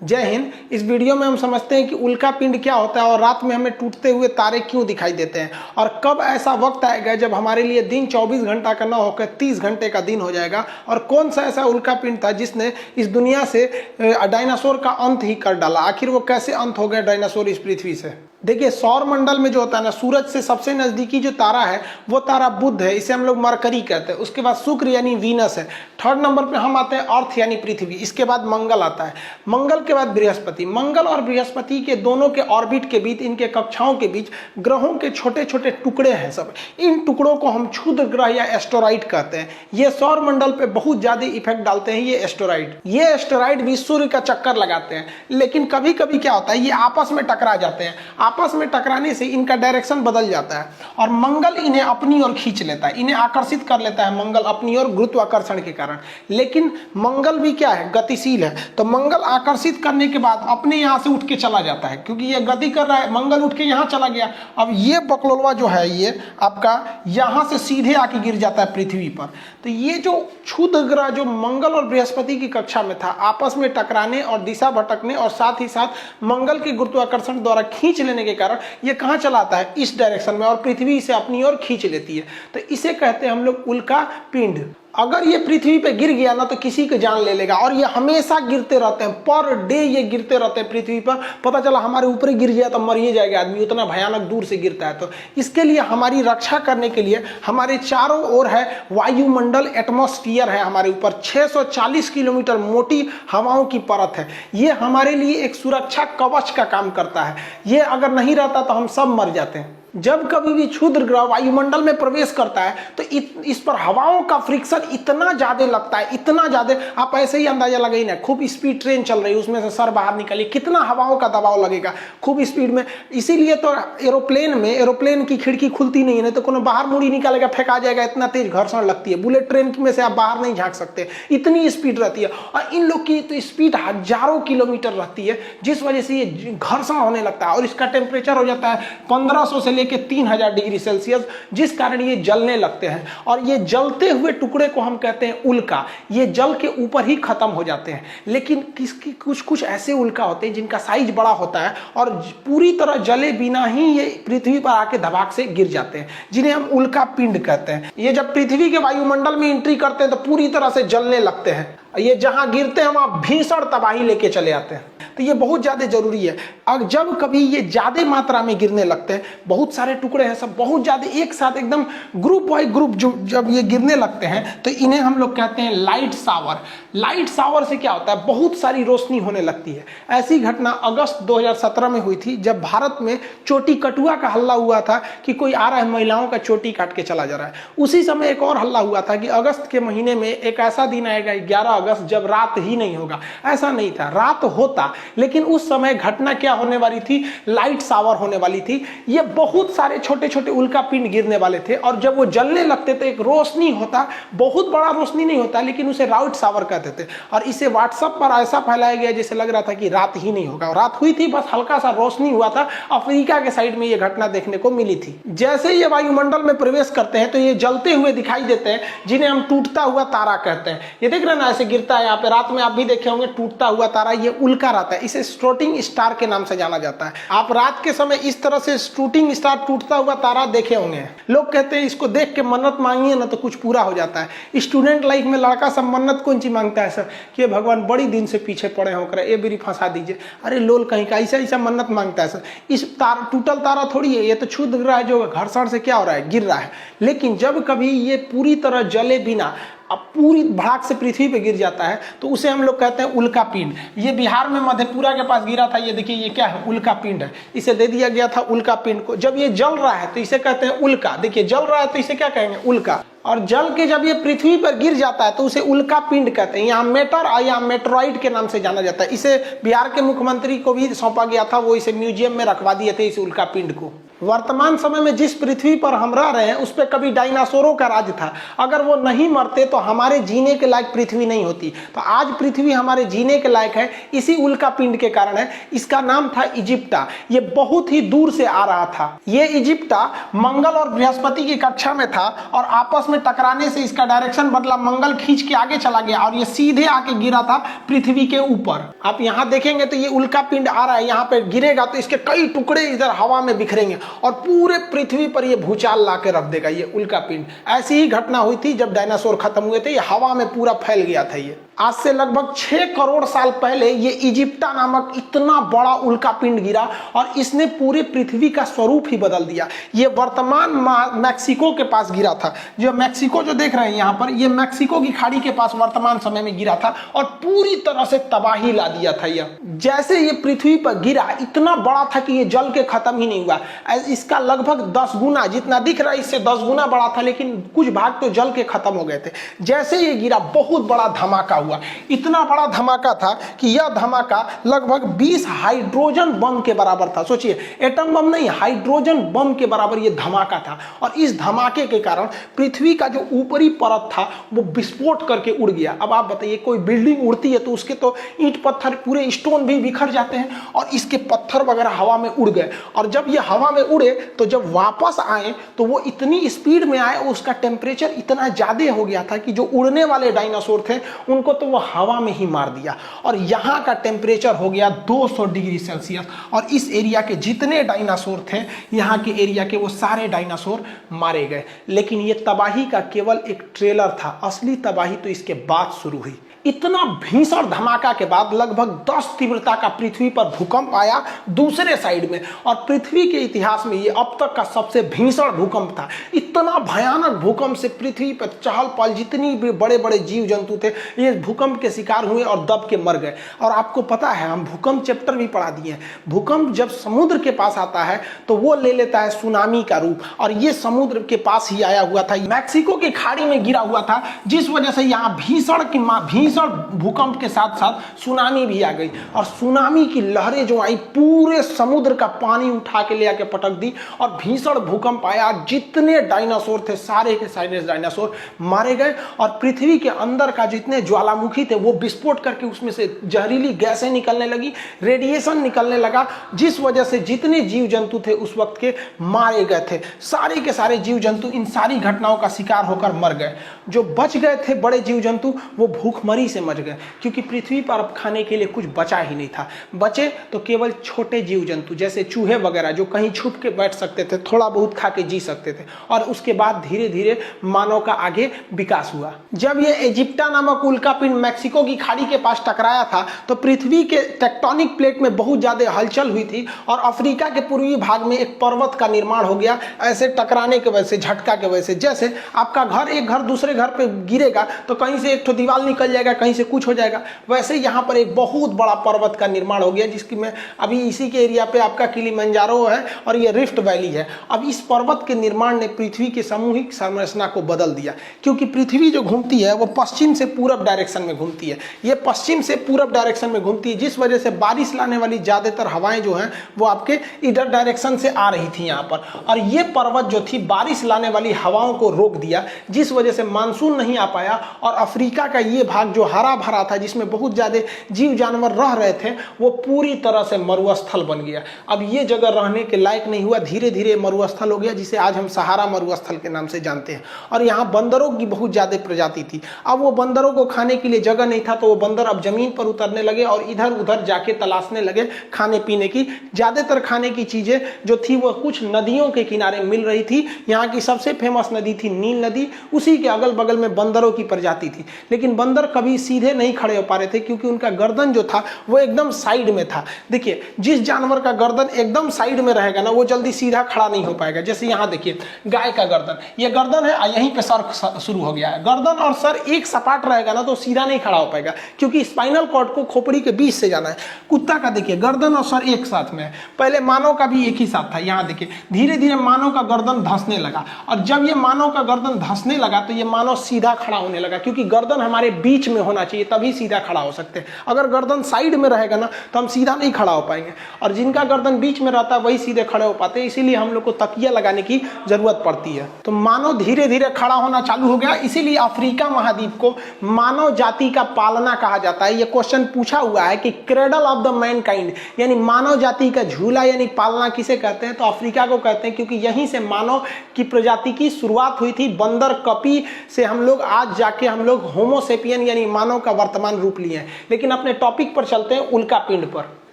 जय हिंद। इस वीडियो में हम समझते हैं कि उल्का पिंड क्या होता है और रात में हमें टूटते हुए तारे क्यों दिखाई देते हैं और कब ऐसा वक्त आएगा जब हमारे लिए दिन 24 घंटा का न होकर 30 घंटे का दिन हो जाएगा और कौन सा ऐसा उल्का पिंड था जिसने इस दुनिया से डायनासोर का अंत ही कर डाला। आखिर वो कैसे अंत हो गए डायनासोर इस पृथ्वी से। देखिए, सौर मंडल में जो होता है ना, सूरज से सबसे नजदीकी जो तारा है वो तारा बुध है, इसे हम लोग मरकरी कहते हैं। उसके बाद शुक्र यानी वीनस है। थर्ड नंबर पे हम आते हैं अर्थ यानी पृथ्वी। इसके बाद मंगल आता है। मंगल के बाद बृहस्पति। मंगल और बृहस्पति के दोनों के ऑर्बिट के बीच, इनके कक्षाओं के बीच ग्रहों के छोटे छोटे टुकड़े हैं सब। इन टुकड़ों को हम क्षुद्र ग्रह या एस्टेरॉइड कहते हैं। ये सौर मंडल पे बहुत ज्यादा इफेक्ट डालते हैं ये एस्टेरॉइड। ये एस्टेरॉइड भी सूर्य का चक्कर लगाते हैं, लेकिन कभी कभी क्या होता है, ये आपस में टकरा जाते हैं। आपस में टकराने से इनका डायरेक्शन बदल जाता है और मंगल इन्हें अपनी ओर खींच लेता है, इन्हें आकर्षित कर लेता है मंगल अपनी ओर गुरुत्वाकर्षण के कारण। लेकिन मंगल भी क्या है, गतिशील है। तो मंगल आकर्षित करने के बाद अपने यहां से उठ के चला जाता है, क्योंकि ये गति कर रहा है। मंगल उठ के यहां चला गया। अब ये बकलोलवा जो है ये आपका यहां से सीधे आके गिर जाता है पृथ्वी पर। तो ये जो क्षुद्र ग्रह जो मंगल और बृहस्पति की कक्षा में था, आपस में टकराने और दिशा भटकने और साथ ही साथ मंगल के गुरुत्वाकर्षण द्वारा खींच लेने के कारण ये कहां चला आता है, इस डायरेक्शन में, और पृथ्वी इसे अपनी ओर खींच लेती है। तो इसे कहते हैं हम लोग उल्का पिंड। अगर ये पृथ्वी पे गिर गया ना तो किसी की जान ले लेगा, और ये हमेशा गिरते रहते हैं, पर डे ये गिरते रहते हैं पृथ्वी पर। पता चला हमारे ऊपर ही गिर गया तो मर ही जाएगा आदमी, उतना भयानक दूर से गिरता है। तो इसके लिए हमारी रक्षा करने के लिए हमारे चारों ओर है वायुमंडल, एटमॉस्फेयर है हमारे ऊपर। 640 किलोमीटर मोटी हवाओं की परत है। ये हमारे लिए एक सुरक्षा कवच का काम करता है। ये अगर नहीं रहता तो हम सब मर जाते हैं। जब कभी भी क्षुद्र ग्रह वायुमंडल में प्रवेश करता है तो इस पर हवाओं का फ्रिक्शन इतना ज्यादा लगता है, इतना ज्यादा, आप ऐसे ही अंदाजा लगाइए ना, खूब स्पीड ट्रेन चल रही है, उसमें से सर बाहर निकलिए, कितना हवाओं का दबाव लगेगा खूब स्पीड में। इसीलिए तो एरोप्लेन की खिड़की खुलती नहीं है, तो कोनो बाहर मुड़ी निकालेगा, फेंका जाएगा, इतना तेज घर्षण लगती है। बुलेट ट्रेन में से आप बाहर नहीं झांक सकते, इतनी स्पीड रहती है। और इन लोग की तो स्पीड हजारों किलोमीटर रहती है, जिस वजह से ये घर्षण होने लगता है और इसका टेम्परेचर हो जाता है 1500 से लेके 3000 डिग्री सेल्सियस, जिस कारण ये जलने लगते हैं। और ये जलते हुए टुकड़े को हम कहते हैं उल्का। ये जल के ऊपर ही खत्म हो जाते हैं। लेकिन किसकी कुछ ऐसे उल्का होते हैं जिनका साइज बड़ा होता है और पूरी तरह जले बिना ही ये पृथ्वी पर आके धमाक से गिर जाते हैं, जिन्हें हम उल्का पिंड कहते हैं। ये जब पृथ्वी के वायुमंडल में एंट्री करते हैं तो पूरी तरह से जलने लगते हैं। ये जहां गिरते हैं वहां भीषण तबाही लेके चले आते हैं। तो ये बहुत ज्यादा जरूरी है। और जब कभी ये ज्यादा मात्रा में गिरने लगते हैं, बहुत सारे टुकड़े हैं सब बहुत ज्यादा एक साथ एकदम ग्रुप बाय ग्रुप जब ये गिरने लगते हैं तो इन्हें हम लोग कहते हैं लाइट शावर। लाइट शावर से क्या होता है, बहुत सारी रोशनी होने लगती है। ऐसी घटना अगस्त 2017 में हुई थी, जब भारत में चोटी कटुआ का हल्ला हुआ था कि कोई आ रहा है महिलाओं का चोटी काट के चला जा रहा है। उसी समय एक और हल्ला हुआ था कि अगस्त के महीने में एक ऐसा दिन आएगा 11 अगस्त जब रात ही नहीं होगा। ऐसा नहीं था, रात होता, लेकिन उस समय घटना क्या होने वाली थी, लाइट शावर होने वाली थी। ये बहुत सारे छोटे छोटे उल्का पिंड गिरने वाले थे और जब वो जलने लगते थे एक रोशनी होता, बहुत बड़ा रोशनी नहीं होता, लेकिन उसे लाइट शावर कहते थे। और इसे व्हाट्सएप पर ऐसा फैलाया गया जैसे लग रहा था कि रात ही नहीं होगा। रात हुई थी, बस हल्का सा रोशनी हुआ था। अफ्रीका के साइड में ये घटना देखने को मिली थी। जैसे ये वायुमंडल में प्रवेश करते हैं तो ये जलते हुए दिखाई देते हैं, जिन्हें हम टूटता हुआ तारा कहते हैं। ये देख रहे हैं ना, ऐसे गिरता है यहाँ पे, रात में आप भी देखे होंगे टूटता हुआ तारा, ये उल्का रहता है। इसे शूटिंग स्टार के नाम से जाना जाता है। आप रात के समय इस तरह से शूटिंग स्टार टूटता हुआ तारा देखे होंगे। लोग कहते हैं इसको देख के मन्नत मांगिए ना तो कुछ पूरा हो जाता है। स्टूडेंट लाइफ में लड़का सब मन्नत कौन सी मांगता है सर, कि भगवान बड़ी दिन से पीछे पड़े होकर ये बेरी फंसा दीजिए। अरे लोल कहीं का ऐसा ऐसा मन्नत मांगता है सर। इस टूटल तारा थोड़ी है, ये तो क्षुद्र ग्रह जो घर्षण से क्या हो रहा है, गिर रहा है। लेकिन जब कभी ये पूरी तरह जले बिना अब पूरी भड़ाक से पृथ्वी पे गिर जाता है तो उसे हम लोग कहते हैं उल्का पिंड। ये बिहार में मधेपुरा के पास गिरा था। ये देखिए, ये क्या है, उल्का पिंड है। इसे दे दिया गया था उल्का पिंड को। जब ये जल रहा है तो इसे कहते हैं उल्का। देखिए, जल रहा है तो इसे क्या कहेंगे, उल्का। और जल के जब ये पृथ्वी पर गिर जाता है तो उसे उल्का पिंड कहते हैं। यहाँ मेटर और यहाँ मेट्रोइड के नाम से जाना जाता है। इसे बिहार के मुख्यमंत्री को भी सौंपा गया था, वो इसे म्यूजियम में रखवा दिए थे इस उल्का पिंड को। वर्तमान समय में जिस पृथ्वी पर हम रह रहे हैं उस पर कभी डायनासोरों का राज था। अगर वो नहीं मरते तो हमारे जीने के लायक पृथ्वी नहीं होती। तो आज पृथ्वी हमारे जीने के लायक है इसी उल्का पिंड के कारण है। इसका नाम था इजिप्टा। ये बहुत ही दूर से आ रहा था। ये इजिप्टा मंगल और बृहस्पति की कक्षा में था और आपस में में टकराने से इसका डायरेक्शन बदला, मंगल खींच के आगे चला गया और ये सीधे आके गिरा था पृथ्वी के ऊपर। आप यहाँ देखेंगे तो ये उल्का पिंड आ रहा है, यहाँ पे गिरेगा तो इसके कई टुकड़े इधर हवा में बिखरेंगे और पूरे पृथ्वी पर ये भूचाल ला के रख देगा ये उल्का पिंड। ऐसी ही घटना हुई थी जब डायनासोर खत्म हुए थे, ये हवा में पूरा फैल गया था। ये आज से लगभग 6 करोड़ साल पहले ये इजिप्टा नामक इतना बड़ा उल्का पिंड गिरा और इसने पूरे पृथ्वी का स्वरूप ही बदल दिया। ये वर्तमान मैक्सिको के पास गिरा था। जो मैक्सिको जो देख रहे हैं यहाँ पर, ये मैक्सिको की खाड़ी के पास वर्तमान समय में गिरा था और पूरी तरह से तबाही ला दिया था। यह जैसे ये पृथ्वी पर गिरा इतना बड़ा था कि ये जल के खत्म ही नहीं हुआ। इसका लगभग 10 गुना, जितना दिख रहा है इससे 10 गुना बड़ा था, लेकिन कुछ भाग तो जल के खत्म हो गए थे। जैसे ये गिरा बहुत बड़ा धमाका हुआ। इतना बड़ा धमाका था कि यह धमाका लगभग 20 हाइड्रोजन बम के बराबर था। सोचिए, एटम बम नहीं, हाइड्रोजन बम के बराबर यह धमाका था। और इस धमाके के कारण पृथ्वी का जो ऊपरी परत था वो विस्फोट करके उड़ गया। अब आप बताइए, कोई बिल्डिंग उड़ती है तो उसके तो ईंट पत्थर पूरे स्टोन भी बिखर जाते हैं और इसके पत्थर वगैरह हवा में उड़ गए। और जब ये हवा में उड़े तो जब वापस आए तो वो इतनी स्पीड में आए, उसका टेम्परेचर इतना ज्यादा हो गया था कि जो उड़ने वाले डायनासोर थे उनको तो वो हवा में ही मार दिया। और यहाँ का टेम्परेचर हो गया 200 डिग्री सेल्सियस। और इस एरिया के जितने डायनासोर थे, यहाँ के एरिया के, वो सारे डायनासोर मारे गए। लेकिन ये तबाही का केवल एक ट्रेलर था, असली तबाही तो इसके बाद शुरू हुई। इतना भीषण धमाका के बाद लगभग 10 तीव्रता का पृथ्वी पर भूकंप आया दूसरे साइड में, और पृथ्वी के इतिहास में ये अब तक का सबसे भीषण भूकंप था। इतना भयानक भूकंप से पृथ्वी पर चहल पहल, जितनी भी बड़े बड़े जीव जंतु थे ये भूकंप के शिकार हुए और दब के मर गए। और आपको पता है, हम भूकंप चैप्टर भी पढ़ा दिए हैं। भूकंप जब समुद्र के पास आता है तो वो ले लेता है सुनामी का रूप, और ये समुद्र के पास ही आया हुआ था, मैक्सिको की खाड़ी में गिरा हुआ था, जिस वजह से यहाँ भीषण भूकंप के साथ साथ सुनामी भी आ गई। और सुनामी की लहरें जो आई, पूरे समुद्र का पानी उठा के ले आके पटक दी और भीषण भूकंप आया। जितने डायनासोर थे सारे के सारे डायनासोर मारे गए और पृथ्वी के अंदर का जितने ज्वालामुखी थे वो विस्फोट करके उसमें से जहरीली गैसें निकलने लगी, रेडिएशन निकलने लगा, जिस वजह से जितने जीव जंतु थे उस वक्त के मारे गए थे। सारे के सारे जीव जंतु इन सारी घटनाओं का शिकार होकर मर गए। जो बच गए थे बड़े जीव जंतु वो भूखमरी से मर गए, क्योंकि पृथ्वी पर अब खाने के लिए कुछ बचा ही नहीं था। बचे तो केवल छोटे जीव जंतु जैसे चूहे वगैरह, जो कहीं छुप के बैठ सकते थे, थोड़ा बहुत खा के जी सकते थे। और उसके बाद धीरे धीरे मानव का आगे विकास हुआ। जब ये इजिप्टा नामक उल्का पिंड मैक्सिको की खाड़ी के पास टकराया था तो पृथ्वी के टेक्टोनिक प्लेट में बहुत ज्यादा हलचल हुई थी और अफ्रीका के पूर्वी भाग में एक पर्वत का निर्माण हो गया, ऐसे टकराने की वजह से, झटका की वजह से। जैसे आपका घर, एक घर दूसरे घर पे गिरेगा तो कहीं से एक तो दीवार निकल जाएगा, कहीं से कुछ हो जाएगा, वैसे यहाँ पर एक बहुत बड़ा पर्वत का निर्माण हो गया, जिसकी मैं अभी इसी के एरिया पे आपका किलिमंजारो है और ये रिफ्ट वैली है। अब इस पर्वत के निर्माण ने पृथ्वी की सामूहिक संरचना को बदल दिया, क्योंकि पृथ्वी जो घूमती है वो पश्चिम से पूरब डायरेक्शन में घूमती है। ये पश्चिम से पूरब डायरेक्शन में घूमती है, जिस वजह से बारिश लाने वाली ज्यादातर हवाएं जो हैं वो आपके इधर डायरेक्शन से आ रही थी यहाँ पर। और ये पर्वत जो थी बारिश लाने वाली हवाओं को रोक दिया, जिस वजह से मानसून नहीं आ पाया और अफ्रीका का ये भाग जो हरा भरा था, जिसमें बहुत ज्यादा जीव जानवर रह रहे थे, वो पूरी तरह से मरुस्थल बन गया। अब ये जगह रहने के लायक नहीं हुआ, धीरे धीरे मरुस्थल हो गया, जिसे आज हम सहारा मरुस्थल के नाम से जानते हैं। और यहाँ बंदरों की बहुत ज्यादा प्रजाति थी। अब वो बंदरों को खाने के लिए जगह नहीं था, तो वो बंदर अब जमीन पर उतरने लगे और इधर उधर जाके तलाशने लगे खाने पीने की। ज्यादातर खाने की चीजें जो थी वो कुछ नदियों के किनारे मिल रही थी। यहाँ की सबसे फेमस नदी थी नील नदी, उसी के अगल बगल में बंदरों की प्रजाति थी। लेकिन बंदर कभी सीधे नहीं खड़े हो पा रहे थे, क्योंकि उनका गर्दन जो था वो एकदम साइड में था। देखिए, जिस जानवर का गर्दन एकदम साइड में रहेगा ना, वो जल्दी सीधा खड़ा नहीं हो पाएगा। जैसे यहाँ देखिए, गाय का गर्दन, ये गर्दन है, यहीं पे सर शुरू हो गया है। गर्दन और सर एक सपाट रहेगा ना तो सीधा नहीं खड़ा हो पाएगा, क्योंकि स्पाइनल कॉर्ड को खोपड़ी के बीच से जाना है। कुत्ता का देखिए, गर्दन और सर एक साथ में है। पहले मानव का भी एक ही साथ था। यहाँ देखिए, धीरे धीरे मानव का गर्दन धंसने लगा, और जब ये मानव का गर्दन धंसने लगा तो ये मानव सीधा खड़ा होने लगा, क्योंकि गर्दन हमारे बीच में में होना चाहिए, तभी सीधा खड़ा हो सकते हैं। अगर गर्दन साइड में रहेगा ना तो हम सीधा नहीं खड़ा हो पाएंगे, और जिनका गर्दन बीच में रहता है वही सीधे खड़े हो पाते हैं। इसीलिए हम लोग को तकिया लगाने की जरूरत पड़ती है। तो मानव धीरे धीरे खड़ा होना चालू हो गया। इसीलिए अफ्रीका महाद्वीप को मानव जाति का पालना कहा जाता है। ये क्वेश्चन पूछा हुआ है कि क्रेडल ऑफ द मैनकाइंड यानी मानव जाति का झूला यानी पालना किसे कहते हैं, तो अफ्रीका को कहते हैं, क्योंकि यहीं से मानव की प्रजाति की शुरुआत हुई थी। बंदर कपी से हम लोग आज जाके हम लोग होमोसेपियन यानी मानव का वर्तमान रूप लिए हैं। लेकिन अपने टॉपिक पर चलते हैं, उल्का पिंड पर।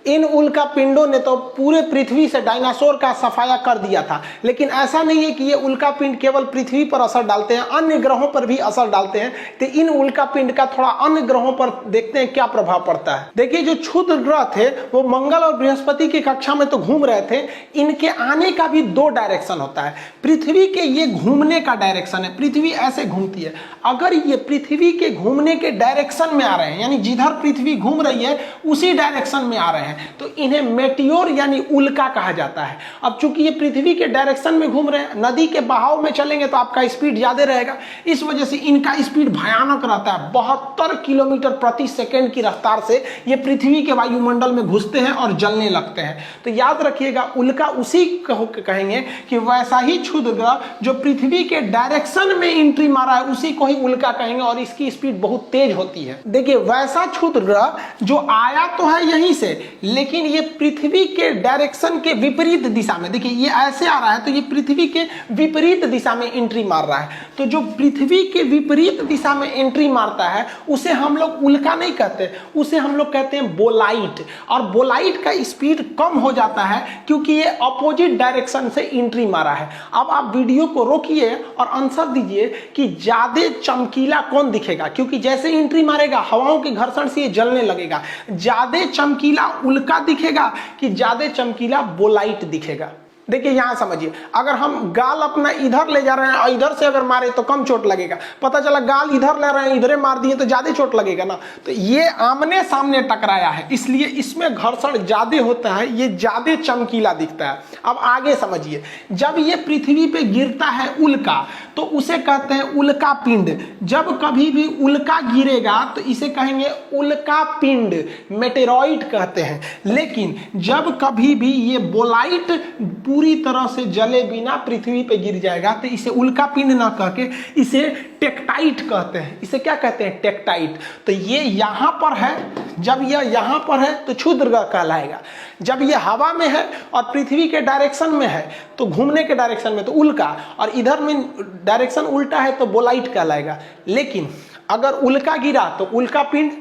इन उल्का पिंडों ने तो पूरे पृथ्वी से डायनासोर का सफाया कर दिया था। लेकिन ऐसा नहीं है कि ये उल्का पिंड केवल पृथ्वी पर असर डालते हैं, अन्य ग्रहों पर भी असर डालते हैं। तो इन उल्का पिंड का थोड़ा अन्य ग्रहों पर देखते हैं क्या प्रभाव पड़ता है। देखिए, जो क्षुद्र ग्रह थे वो मंगल और बृहस्पति की कक्षा में तो घूम रहे थे। इनके आने का भी दो डायरेक्शन होता है। पृथ्वी के ये घूमने का डायरेक्शन है, पृथ्वी ऐसे घूमती है। अगर ये पृथ्वी के घूमने के डायरेक्शन में आ रहे हैं, यानी जिधर पृथ्वी घूम रही है उसी डायरेक्शन में आ रहे हैं, तो इन्हें मेटियोर यानी उल्का कहा जाता है। अब चूंकि ये पृथ्वी के डायरेक्शन में घूम रहे हैं, नदी के बहाव में चलेंगे तो आपका स्पीड ज्यादा रहेगा, इस वजह से इनका स्पीड भयानक रहता है। 72 किलोमीटर प्रति सेकंड की रफ्तार से ये पृथ्वी के वायुमंडल में घुसते हैं और जलने लगते हैं। तो याद रखिएगा, उल्का उसी को कहेंगे कि वैसा ही क्षुद्र ग्रह जो पृथ्वी के डायरेक्शन में एंट्री मारा है उसी को ही उल्का कहेंगे, और इसकी स्पीड बहुत तेज होती है। देखिए, वैसा क्षुद्र ग्रह जो आया तो है यहीं से, लेकिन ये पृथ्वी के डायरेक्शन के विपरीत दिशा में, देखिए ये ऐसे आ रहा है तो ये पृथ्वी के विपरीत दिशा में एंट्री मार रहा है। तो जो पृथ्वी के विपरीत दिशा में एंट्री मारता है उसे हम लोग उल्का नहीं कहते, उसे हम लोग कहते हैं बोलाइट। और बोलाइट का स्पीड कम हो जाता है क्योंकि ये अपोजिट डायरेक्शन से एंट्री मारा है। अब आप वीडियो को रोकिए और आंसर दीजिए कि ज्यादा चमकीला कौन दिखेगा, क्योंकि जैसे एंट्री मारेगा हवाओं के घर्षण से ये जलने लगेगा। ज्यादा चमकीला उल्का दिखेगा कि ज्यादा चमकीला बोलाइट दिखेगा। देखिए यहां समझिए, अगर हम गाल अपना इधर ले जा रहे हैं और इधर से अगर मारे तो कम चोट लगेगा, पता चला गाल इधर ले रहे हैं इधरे मार दिए तो ज्यादा चोट लगेगा ना। तो ये आमने सामने टकराया है इसलिए इसमें घर्षण ज्यादा होता है, ये ज्यादा चमकीला दिखता है। अब आगे समझिए, जब ये पृथ्वी पे गिरता है उल्का तो उसे कहते हैं उल्का पिंड। जब कभी भी उल्का गिरेगा तो इसे कहेंगे उल्का पिंड, मेटेरॉइड कहते हैं। लेकिन जब कभी भी ये बोलाइट पूरी तरह से जले बिना पृथ्वी पे गिर जाएगा तो इसे उल्का पिंड ना कह के इसे टेक्टाइट कहते हैं। इसे क्या कहते हैं? टेक्टाइट। तो ये यहां पर है, जब यह यहां पर है तो क्षुद्र ग्रह कहलाएगा। जब ये हवा में है और पृथ्वी के डायरेक्शन में है तो घूमने के डायरेक्शन में तो उल्का, और इधर में डायरेक्शन उल्टा है तो बोलाइट कहलाएगा। लेकिन अगर उल्का गिरा तो उल्का पिंड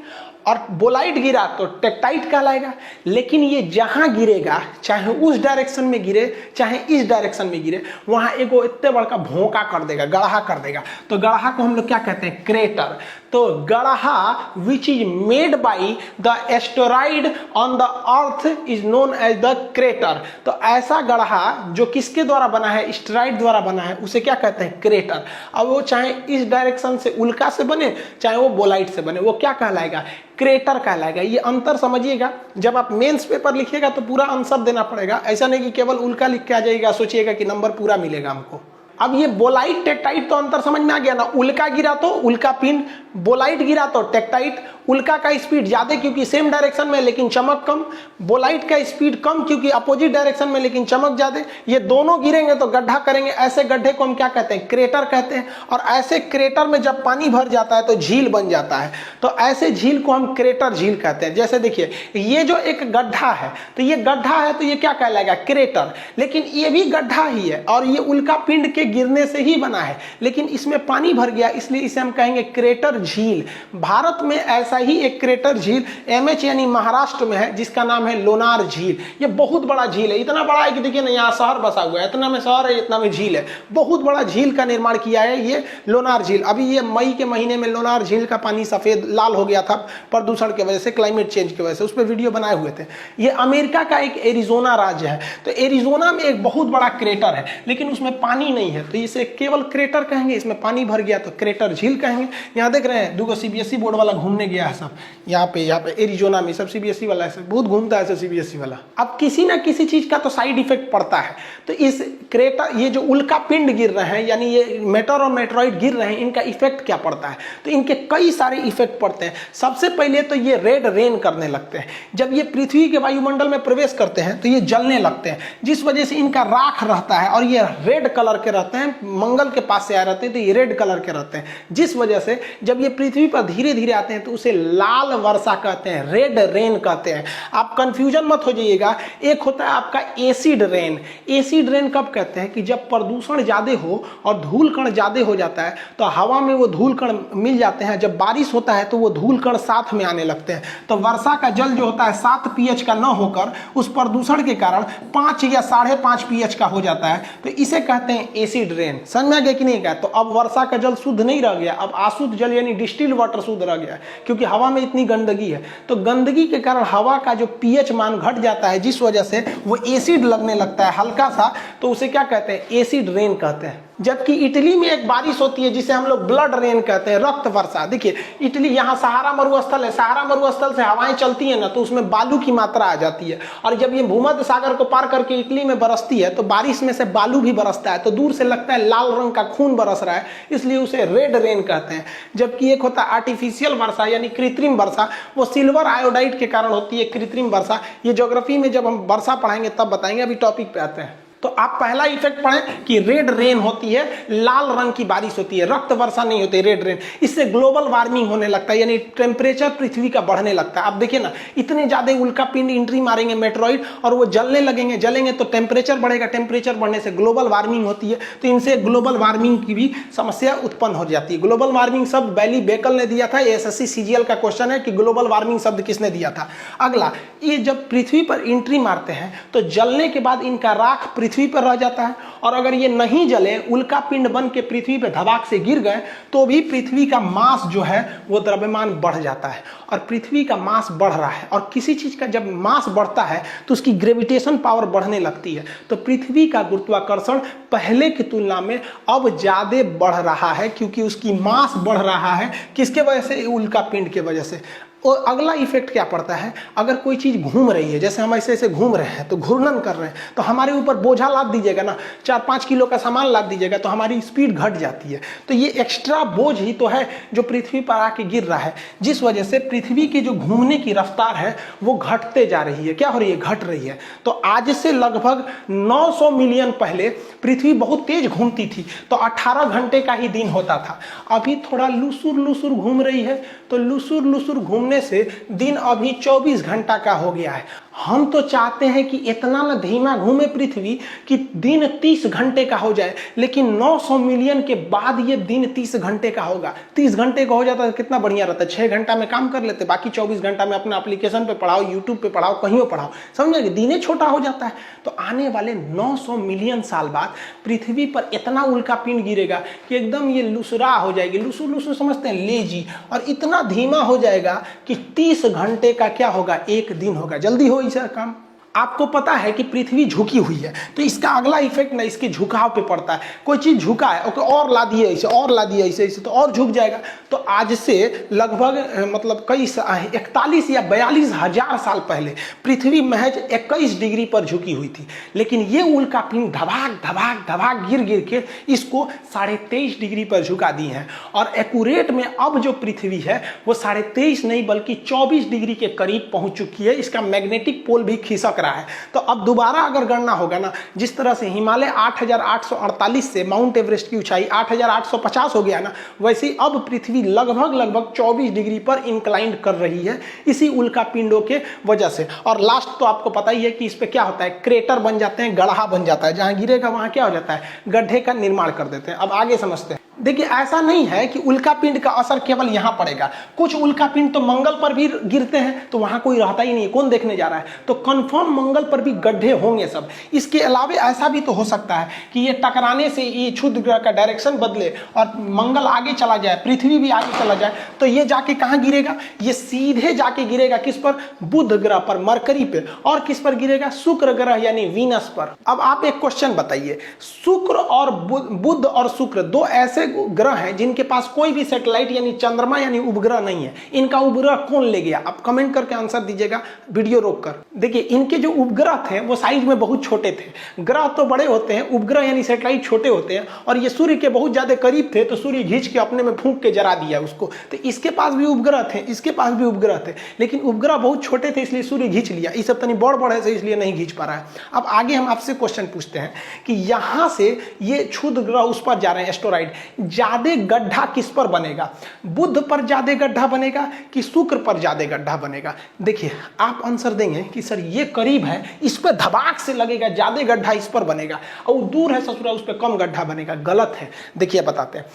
और बोलाइट गिरा तो टेक्टाइट कहलाएगा। लेकिन ये जहां गिरेगा, चाहे उस डायरेक्शन में गिरे चाहे इस डायरेक्शन में गिरे, वहां एगो इतने बड़का भोंका कर देगा, गड़हा कर देगा। तो गड़हा को हम लोग क्या कहते हैं? क्रेटर। तो गड़हा which is made by the asteroid on the earth is known as the crater. तो ऐसा गड़हा जो किसके द्वारा बना है? एस्टेरॉइड द्वारा बना है, उसे क्या कहते हैं? क्रेटर। अब वो चाहे इस डायरेक्शन से उल्का से बने चाहे वो बोलाइट से बने, वो क्या कहलाएगा? क्रेटर कहलाएगा। ये अंतर समझिएगा, जब आप मेंस पेपर लिखिएगा तो पूरा आंसर देना पड़ेगा। ऐसा नहीं कि केवल उल्का लिख के आ जाएगा, सोचिएगा कि नंबर पूरा मिलेगा हमको। अब ये बोलाइट टेक्टाइट तो अंतर समझ में आ गया ना। उल्का गिरा तो उल्का पिंड, बोलाइट गिरा तो टेक्टाइट। उल्का का स्पीड ज्यादा क्योंकि सेम डायरेक्शन में लेकिन चमक कम, बोलाइट का स्पीड कम क्योंकि अपोजिट डायरेक्शन में लेकिन चमक ज्यादा। ये दोनों गिरेंगे तो गड्ढा करेंगे, ऐसे गड्ढे को हम क्या कहते हैं? क्रेटर कहते हैं। और ऐसे क्रेटर में जब पानी भर जाता है तो झील बन जाता है, तो ऐसे झील को हम क्रेटर झील कहते हैं। जैसे देखिए, ये जो एक गड्ढा है तो ये गड्ढा है तो ये क्या कहलाएगा? क्रेटर। लेकिन ये भी गड्ढा ही है और ये उल्का पिंड के गिरने से ही बना है, लेकिन इसमें पानी भर गया इसलिए इसे हम कहेंगे क्रेटर झील। भारत में ऐसा ही एक क्रेटर झील एमएच यानी महाराष्ट्र में है जिसका नाम है लोनार झील। ये बहुत बड़ा झील है, इतना बड़ा है कि देखिए ना यहाँ शहर बसा हुआ है, इतना में शहर है इतना में झील है। बहुत बड़ा झील का निर्माण किया है ये लोनार झील। अभी ये मई के महीने में लोनार झील का पानी सफेद लाल हो गया था प्रदूषण की वजह से, क्लाइमेट चेंज की वजह से। उस पर वीडियो बनाए हुए थे। ये अमेरिका का एक एरिजोना राज्य है, तो एरिजोना में एक बहुत बड़ा क्रेटर है लेकिन उसमें पानी नहीं है। है तो इसे केवल क्रेटर कहेंगे, इसमें पानी भर गया तो क्रेटर झील कहेंगे। यहाँ देख रहे हैं 2 सीबीएसई बोर्ड वाला घूमने गया है सब, यहाँ पे एरिजोना में सब सीबीएसई वाला है, बहुत घूमता है सीबीएसई वाला। अब किसी ना किसी चीज का तो साइड इफेक्ट पड़ता है, तो इस क्रेटर, ये जो उल्का पिंड गिर रहे हैं यानी ये मेटर और मेट्रॉइड गिर रहे हैं, इनका इफेक्ट क्या पड़ता है? तो इनके कई सारे इफेक्ट पड़ते हैं। सबसे पहले तो ये रेड रेन करने लगते हैं। जब ये पृथ्वी के वायुमंडल में प्रवेश करते हैं तो ये जलने लगते हैं, जिस वजह से इनका राख रहता है और ये रेड कलर के रहते हैं, मंगल के पास से आए रहते हैं तो ये रेड कलर के रहते हैं, जिस वजह से जब ये पृथ्वी पर धीरे धीरे आते हैं तो उसे लाल वर्षा कहते हैं, रेड रेन कहते हैं। आप कंफ्यूजन मत हो जाइएगा। एक होता है आपका एसिड रेन। एसिड रेन कब कहते हैं? कि जब प्रदूषण ज्यादा हो और धूल कण ज्यादा हो जाता है तो हवा में वो धूल कण मिल जाते हैं, जब बारिश होता है तो वो धूल कण साथ में आने लगते हैं, तो वर्षा का जल जो होता है 7 pH का न होकर उस प्रदूषण के कारण 5 या 5.5 pH का हो जाता है, तो इसे कहते हैं एसिड रेन। समझ में आ गया कि नहीं? तो अब वर्षा का जल शुद्ध नहीं रह गया, अब अशुद्ध जल यानी डिस्टिल्ड वाटर शुद्ध रह गया, क्योंकि हवा में इतनी गंदगी है। तो गंदगी के कारण हवा का जो pH मान घट जाता है, जिस वजह से वो एसिड लगने लगता है हल्का सा, तो उसे क्या कहते हैं? एसिड रेन कहते हैं। जबकि इटली में एक बारिश होती है जिसे हम लोग ब्लड रेन कहते हैं, रक्त वर्षा। देखिए इटली, यहाँ सहारा मरुस्थल है, सहारा मरुस्थल से हवाएं चलती है ना, तो उसमें बालू की मात्रा आ जाती है, और जब ये भूमध्य सागर को पार करके इटली में बरसती है तो बारिश में से बालू भी बरसता है, तो दूर से लगता है लाल रंग का खून बरस रहा है, इसलिए उसे रेड रेन कहते हैं। जबकि एक होता है आर्टिफिशियल वर्षा यानी कृत्रिम वर्षा, वो सिल्वर आयोडाइड के कारण होती है कृत्रिम वर्षा। ये ज्योग्राफी में जब हम वर्षा पढ़ाएंगे तब बताएंगे, अभी टॉपिक पे आते हैं। तो आप पहला इफेक्ट पढ़ें कि रेड रेन होती है, लाल रंग की बारिश होती है, रक्त वर्षा नहीं होती, रेड रेन। इससे ग्लोबल वार्मिंग होने लगता है, यानी टेम्परेचर पृथ्वी का बढ़ने लगता है। आप देखिए ना, इतने ज्यादा उल्का पिंड एंट्री मारेंगे मेट्रॉइड और वो जलने लगेंगे, जलेंगे तो टेम्परेचर बढ़ेगा, टेम्परेचर बढ़ने से ग्लोबल वार्मिंग होती है, तो इनसे ग्लोबल वार्मिंग की भी समस्या उत्पन्न हो जाती है। ग्लोबल वार्मिंग शब्द बैली बेकल ने दिया था, एसएससी सीजीएल का क्वेश्चन है कि ग्लोबल वार्मिंग शब्द किसने दिया था। अगला, ये जब पृथ्वी पर एंट्री मारते हैं तो जलने के बाद इनका राख पृथ्वी पर रह जाता है, और अगर ये नहीं जले, उल्का पिंड बन के पृथ्वी पे धमाक से गिर गए, तो भी पृथ्वी का मास जो है वो द्रव्यमान बढ़ जाता है। और पृथ्वी का मास बढ़ रहा है, और किसी चीज का जब मास बढ़ता है तो उसकी ग्रेविटेशन पावर बढ़ने लगती है, तो पृथ्वी का गुरुत्वाकर्षण पहले की तुलना में अब ज्यादा बढ़ रहा है, क्योंकि उसकी मास बढ़ रहा है। किसके वजह से? उल्का पिंड के वजह से। और अगला इफेक्ट क्या पड़ता है? अगर कोई चीज घूम रही है, जैसे हम ऐसे ऐसे घूम रहे हैं तो घूर्णन कर रहे हैं, तो हमारे ऊपर बोझा लाद दीजिएगा ना, 4-5 किलो का सामान लाद दीजिएगा तो हमारी स्पीड घट जाती है। तो ये एक्स्ट्रा बोझ ही तो है जो पृथ्वी पर आके गिर रहा है, जिस वजह से पृथ्वी की जो घूमने की रफ्तार है वो घटते जा रही है। क्या हो रही है? घट रही है। तो आज से लगभग 900 मिलियन पहले पृथ्वी बहुत तेज घूमती थी, तो 18 घंटे का ही दिन होता था। अभी थोड़ा लुसुर लुसुर घूम रही है, तो लुसुर लुसुर घूमने से दिन अभी 24 घंटा का हो गया है। हम तो चाहते हैं कि इतना ना धीमा घूमे पृथ्वी कि दिन 30 घंटे का हो जाए, लेकिन 900 मिलियन के बाद ये दिन 30 घंटे का होगा। 30 घंटे का हो जाता है कितना बढ़िया रहता है, 6 घंटा में काम कर लेते, बाकी 24 घंटा में अपना एप्लीकेशन पे पढ़ाओ, यूट्यूब पे पढ़ाओ, कहीं पढ़ाओ, समझे? दिने छोटा हो जाता है। तो आने वाले 900 मिलियन साल बाद पृथ्वी पर इतना उल्का पिंड गिरेगा कि एकदम ये लुसरा हो जाएगी, लुसुर लुसुर समझते हैं, लेजी, और इतना धीमा हो जाएगा कि 30 घंटे का क्या होगा? एक दिन होगा। जल्दी हो इसका काम। आपको पता है कि पृथ्वी झुकी हुई है, तो इसका अगला इफेक्ट ना इसके झुकाव पे पड़ता है। कोई चीज झुका है, ओके, और ला दिए ऐसे, और ला दिए ऐसे ऐसे, तो और झुक जाएगा। तो आज से लगभग मतलब कई 41 या 42 हजार साल पहले पृथ्वी महज 21 डिग्री पर झुकी हुई थी, लेकिन ये उल्का पिंड धबाक धबाक धबाक गिर गिर के इसको 23.5 डिग्री पर झुका दी है। और एक्यूरेट में अब जो पृथ्वी है वो 23.5 नहीं बल्कि 24 डिग्री के करीब पहुंच चुकी है। इसका मैग्नेटिक पोल भी खिसक रहा है। तो अब दोबारा अगर गणना होगा ना, जिस तरह से हिमालय 8848 से माउंट एवरेस्ट की ऊंचाई 8850 हो गया ना, वैसे अब पृथ्वी लगभग 24 डिग्री पर इंक्लाइंड कर रही है इसी उल्का पिंडों के वजह से। और लास्ट तो आपको पता ही है कि इस पे क्या होता है, क्रेटर बन जाते हैं, गड्ढा बन जाता है, जहां गिरेगा वहां क्या हो जाता है, गड्ढे का निर्माण कर देते हैं। अब आगे समझते हैं। देखिए ऐसा नहीं है कि उल्का पिंड का असर केवल यहां पड़ेगा, कुछ उल्का पिंड तो मंगल पर भी गिरते हैं तो वहां कोई रहता ही नहीं, कौन देखने जा रहा है, तो कंफर्म मंगल पर भी गड्ढे होंगे सब। इसके अलावा ऐसा भी तो हो सकता है कि ये टकराने से ये क्षुद्र ग्रह का डायरेक्शन बदले और मंगल आगे चला जाए, पृथ्वी भी आगे चला जाए, तो ये जाके कहां गिरेगा, ये सीधे जाके गिरेगा किस पर, बुध ग्रह पर, मरकरी पे, और किस पर गिरेगा, शुक्र ग्रह यानी वीनस पर। अब आप एक क्वेश्चन बताइए, शुक्र और बुध और शुक्र दो ऐसे ग्रह हैं जिनके पास कोई भी सैटेलाइट यानी चंद्रमा यानी उपग्रह नहीं है, इनका उपग्रह कौन ले गया, आप कमेंट करके आंसर दीजिएगा वीडियो रोककर। देखिए इनके जो उपग्रह थे वो साइज में बहुत छोटे थे, ग्रह तो बड़े होते हैं, उपग्रह यानी सैटेलाइट छोटे होते हैं, और ये सूर्य के बहुत ज्यादा करीब थे तो सूर्य खींच के अपने में फूंक के जला दिया उसको, तो इसके पास भी उपग्रह थे, इसके पास भी उपग्रह थे, लेकिन उपग्रह बहुत छोटे थे इसलिए सूर्य खींच लिया, ये सब तनी बड़ बड़ है इसलिए नहीं खींच पा रहा है। अब आगे हम आपसे क्वेश्चन पूछते हैं कि यहां से ये क्षुद्र ग्रह उस पर जा रहे हैं एस्टेरॉइड, ज्यादा गड्ढा किस पर बनेगा, बुध पर ज्यादा गड्ढा बनेगा कि शुक्र पर ज्यादा गड्ढा बनेगा। देखिए आप आंसर देंगे कि सर ये करीब है इस पर धबाक से लगेगा, ज्यादा गड्ढा इस पर बनेगा, और दूर है ससुरा उस पर कम गड्ढा बनेगा। गलत है, देखिए बताते हैं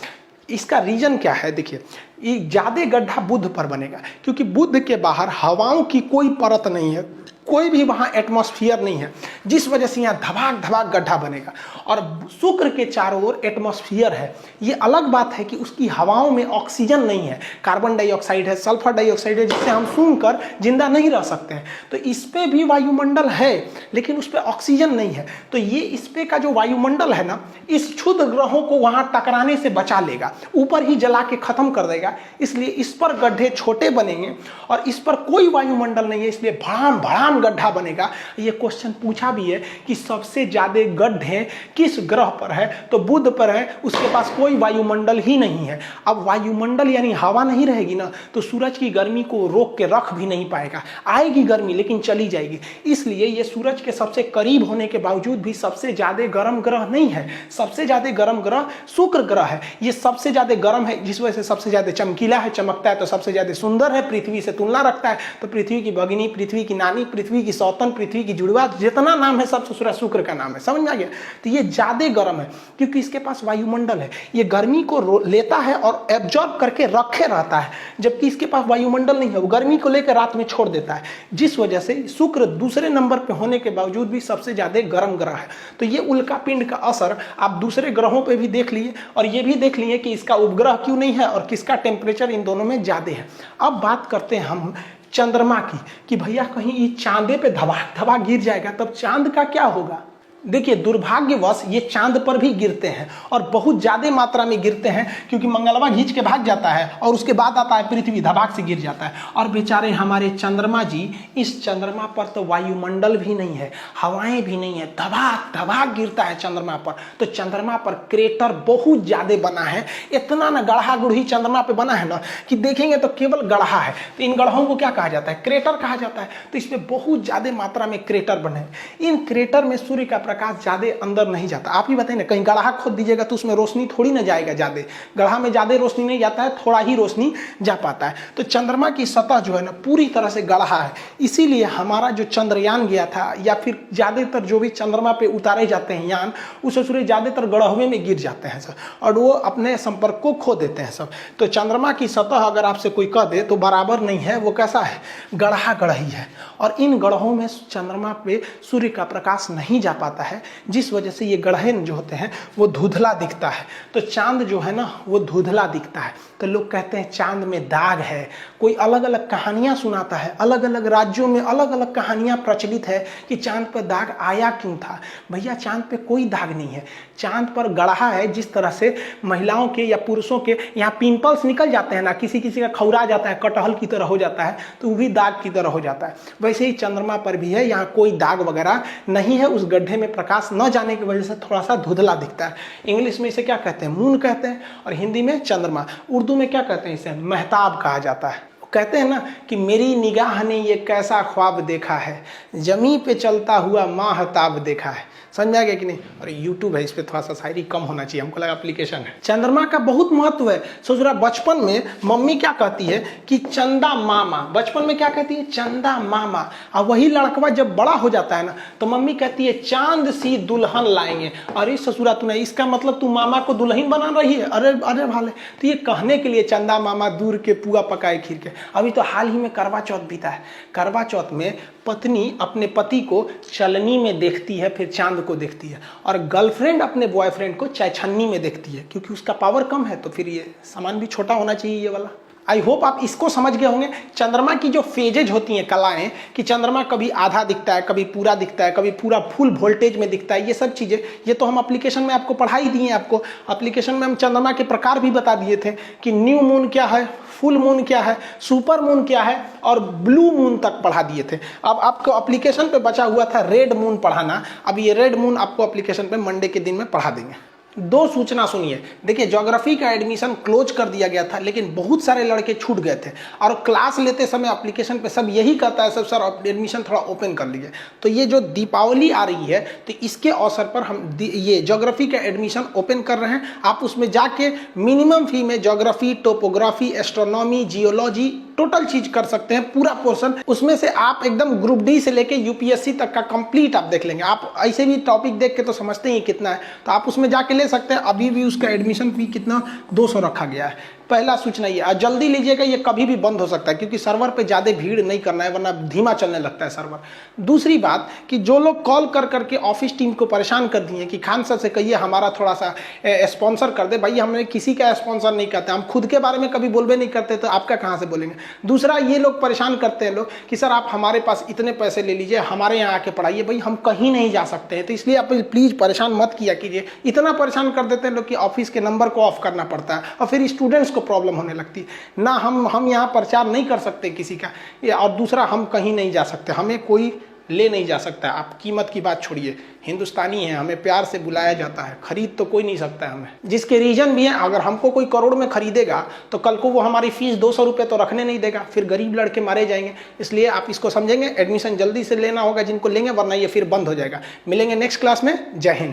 इसका रीजन क्या है। देखिए ये ज्यादा गड्ढा बुध पर बनेगा क्योंकि बुध के बाहर हवाओं की कोई परत नहीं है, कोई भी वहां एटमॉस्फेयर नहीं है, जिस वजह से यहाँ धबाक धबाक गड्ढा बनेगा। और शुक्र के चारों ओर एटमॉस्फेयर है, ये अलग बात है कि उसकी हवाओं में ऑक्सीजन नहीं है, कार्बन डाइऑक्साइड है, सल्फर डाइऑक्साइड है, जिससे हम सूंघकर जिंदा नहीं रह सकते हैं, तो इस पे भी वायुमंडल है लेकिन उस पर ऑक्सीजन नहीं है, तो ये इस पे का जो वायुमंडल है ना, इस क्षुद्र ग्रहों को वहां टकराने से बचा लेगा, ऊपर ही जला के खत्म कर देगा, इसलिए इस पर गड्ढे छोटे बनेंगे और इस पर कोई वायुमंडल नहीं है, इसलिए भड़ाम भड़ाम गड्ढा बनेगा। ये क्वेश्चन पूछा भी है कि सबसे ज्यादा गड्ढे किस ग्रह पर है, तो बुध पर है, उसके पास कोई वायुमंडल ही नहीं है। अब वायुमंडल यानी हवा नहीं रहेगी ना, तो सूरज की गर्मी को रोक के रख भी नहीं पाएगा, आएगी गर्मी लेकिन चली जाएगी, इसलिए ये सूरज के सबसे करीब होने के बावजूद भी सबसे ज्यादा गर्म ग्रह नहीं है। सबसे ज्यादा गर्म ग्रह शुक्र ग्रह है, ये सबसे ज्यादा गर्म है, जिस वजह से सबसे ज्यादा चमकीला है, चमकता है, तो सबसे ज्यादा सुंदर है, पृथ्वी से तुलना रखता है, तो पृथ्वी की भगिनी, पृथ्वी की नानी, पृथ्वी की सौतन, पृथ्वी की जुड़वा, जितना नाम है सब ससुरा शुक्र का नाम है, समझ में आ गया। तो ये ज्यादा गर्म है क्योंकि इसके पास वायुमंडल है, ये गर्मी को लेता है और एब्जॉर्ब करके रखे रहता है, जबकि इसके पास वायुमंडल नहीं है, वो गर्मी को लेकर रात में छोड़ देता है, जिस वजह से शुक्र दूसरे नंबर पे होने के बावजूद भी सबसे ज्यादा गर्म ग्रह है। तो ये उल्का पिंड का असर आप दूसरे ग्रहों पे भी देख लिए और ये भी देख लिए कि इसका उपग्रह क्यों नहीं है और किसका टेम्परेचर इन दोनों में ज्यादा है। अब बात करते हैं हम चंद्रमा की कि भैया कहीं ये चांदे पे धबाक धबाक गिर जाएगा तब चांद का क्या होगा। देखिए दुर्भाग्यवश ये चांद पर भी गिरते हैं और बहुत ज्यादा मात्रा में गिरते हैं, क्योंकि मंगलवा खींच के भाग जाता है और उसके बाद आता है पृथ्वी, धबाक से गिर जाता है। और बेचारे हमारे चंद्रमा जी, इस चंद्रमा पर तो वायुमंडल भी नहीं है, हवाएं भी नहीं है, धबाक धबाक गिरता है चंद्रमा पर। तो चंद्रमा पर क्रेटर बहुत ज्यादा बना है, इतना ना गढ़ा गुढ़ी चंद्रमा पे बना है ना कि देखेंगे तो केवल गढ़ा है। तो इन गढ़ों को क्या कहा जाता है, क्रेटर कहा जाता है। तो इसमें बहुत ज्यादा मात्रा में क्रेटर बने, इन क्रेटर में सूर्य का प्रकाश ज्यादा अंदर नहीं जाता। आप ही बताइए ना, कहीं गड्ढा खोद दीजिएगा तो उसमें रोशनी थोड़ी ना जाएगा, ज्यादा गड्ढा में ज्यादा रोशनी नहीं जाता है, थोड़ा ही रोशनी जा पाता है। तो चंद्रमा की सतह जो है ना पूरी तरह से गड्ढा है, इसीलिए हमारा जो चंद्रयान गया था या फिर ज्यादातर जो भी चंद्रमा पे उतारे जाते हैं यान, उस सूर्य ज्यादातर गड्ढे में गिर जाते हैं सब और वो अपने संपर्क को खो देते हैं सब। तो चंद्रमा की सतह अगर आपसे कोई कह दे तो बराबर नहीं है, वो कैसा है, गड्ढा गढ़ही है। और इन गड्ढों में चंद्रमा पे सूर्य का प्रकाश नहीं जा पाता है, जिस वजह से ये गड्ढे जो होते हैं वो धुंधला दिखता है। तो चांद जो है ना वो धुंधला दिखता है। तो लोग कहते हैं चांद में दाग है, कोई अलग अलग कहानियां सुनाता है, अलग अलग राज्यों में अलग अलग कहानियां प्रचलित है कि चांद पर दाग आया क्यों था। भैया चांद पे कोई दाग नहीं है, चांद पर गड्ढा है। जिस तरह से महिलाओं के या पुरुषों के यहाँ पिंपल्स निकल जाते हैं ना, किसी किसी का खौरा जाता है, कटहल की तरह हो जाता है, तो वो भी दाग की तरह हो जाता है। वैसे ही चंद्रमा पर भी है, यहाँ कोई दाग वगैरह नहीं है, उस गड्ढे में प्रकाश न जाने की वजह से थोड़ा सा धुंधला दिखता है। इंग्लिश में इसे क्या कहते हैं, मून कहते हैं, और हिंदी में चंद्रमा। उर्दू में क्या कहते हैं, इसे महताब कहा जाता है। कहते हैं ना कि मेरी निगाह ने ये कैसा ख्वाब देखा है, जमी पे चलता हुआ माहताब देखा है। समझ में आ गया कि नहीं? और YouTube है, इस पे थोड़ा सा शायरी कम होना चाहिए, हमको लगा एप्लीकेशन है। चंद्रमा का बहुत महत्व है। सोच रहा बचपन में मम्मी क्या कहती है कि चंदा मामा, बचपन में क्या कहती है? चंदा मामा। और वही लड़कवा जब बड़ा हो जाता है ना तो मम्मी कहती है चांद सी दुल्हन लाएंगे। अरे ससुरा तूने, इसका मतलब तू मामा को दुल्हन बना रही है? अरे अरे भाले, तो ये कहने के लिए चंदा मामा दूर के पुआ पकाए खीर के। अभी तो हाल ही में करवा चौथ बीता है। करवा चौथ में पत्नी अपने पति को चलनी में देखती है, फिर चांद को देखती है, और गर्लफ्रेंड अपने बॉयफ्रेंड को चायछन्नी में देखती है, क्योंकि उसका पावर कम है तो फिर ये सामान भी छोटा होना चाहिए ये वाला। आई होप आप इसको समझ गए होंगे। चंद्रमा की जो फेजेज होती हैं, कलाएं, कि चंद्रमा कभी आधा दिखता है, कभी पूरा दिखता है, कभी पूरा फुल वोल्टेज में दिखता है, ये सब चीज़ें ये तो हम एप्लीकेशन में आपको पढ़ा ही दिए। आपको एप्लीकेशन में हम चंद्रमा के प्रकार भी बता दिए थे कि न्यू मून क्या है, फुल मून क्या है, सुपर मून क्या है, और ब्लू मून तक पढ़ा दिए थे। अब आपको एप्लीकेशन पे बचा हुआ था रेड मून पढ़ाना। अब ये रेड मून आपको एप्लीकेशन पे मंडे के दिन में पढ़ा देंगे। दो सूचना सुनिए। देखिए, ज्योग्राफी का एडमिशन क्लोज कर दिया गया था, लेकिन बहुत सारे लड़के छूट गए थे, और क्लास लेते समय एप्लीकेशन पे सब यही कहता है सर एडमिशन थोड़ा ओपन कर लीजिए। तो ये जो दीपावली आ रही है तो इसके अवसर पर हम ये ज्योग्राफी का एडमिशन ओपन कर रहे हैं। आप उसमें जाके मिनिमम फी में geography, topography, astronomy, geology total चीज कर सकते हैं, पूरा पोर्शन। उसमें से आप एकदम ग्रुप डी से लेके यूपीएससी तक का कंप्लीट आप देख लेंगे। आप ऐसे भी टॉपिक देख के तो समझते ही कितना है, तो आप उसमें जाके ले सकते हैं। अभी भी उसका एडमिशन फी कितना 200 रखा गया है। पहला सूचना ये, और जल्दी लीजिएगा, ये कभी भी बंद हो सकता है, क्योंकि सर्वर पे ज़्यादा भीड़ नहीं करना है, वरना धीमा चलने लगता है सर्वर। दूसरी बात कि जो लोग कॉल कर करके ऑफिस टीम को परेशान कर दिए कि खान सर से कहिए हमारा थोड़ा सा स्पॉन्सर कर दे, भाई हमने किसी का स्पॉन्सर नहीं करते, हम खुद के बारे में कभी बोलबे नहीं करते, तो आपका कहाँ से बोलेंगे। दूसरा, ये लोग परेशान करते हैं लोग कि सर आप हमारे पास इतने पैसे ले लीजिए, हमारे यहाँ आके पढ़ाइए। भाई हम कहीं नहीं जा सकते हैं, तो इसलिए आप प्लीज़ परेशान मत किया कीजिए। इतना परेशान कर देते हैं लोग कि ऑफिस के नंबर को ऑफ करना पड़ता है, और फिर स्टूडेंट्स को प्रॉब्लम होने लगती है ना। हम यहाँ प्रचार नहीं कर सकते किसी का, और दूसरा हम कहीं नहीं जा सकते, हमें कोई ले नहीं जा सकता। आप कीमत की बात छोड़िए, हिंदुस्तानी है, हमें प्यार से बुलाया जाता है, खरीद तो कोई नहीं सकता है हमें। जिसके रीजन भी है, अगर हमको कोई करोड़ में खरीदेगा तो कल को वो हमारी फीस 200 रुपये तो रखने नहीं देगा, फिर गरीब लड़के मारे जाएंगे। इसलिए आप इसको समझेंगे, एडमिशन जल्दी से लेना होगा जिनको लेंगे, वरना ये फिर बंद हो जाएगा। मिलेंगे नेक्स्ट क्लास में। जय हिंद।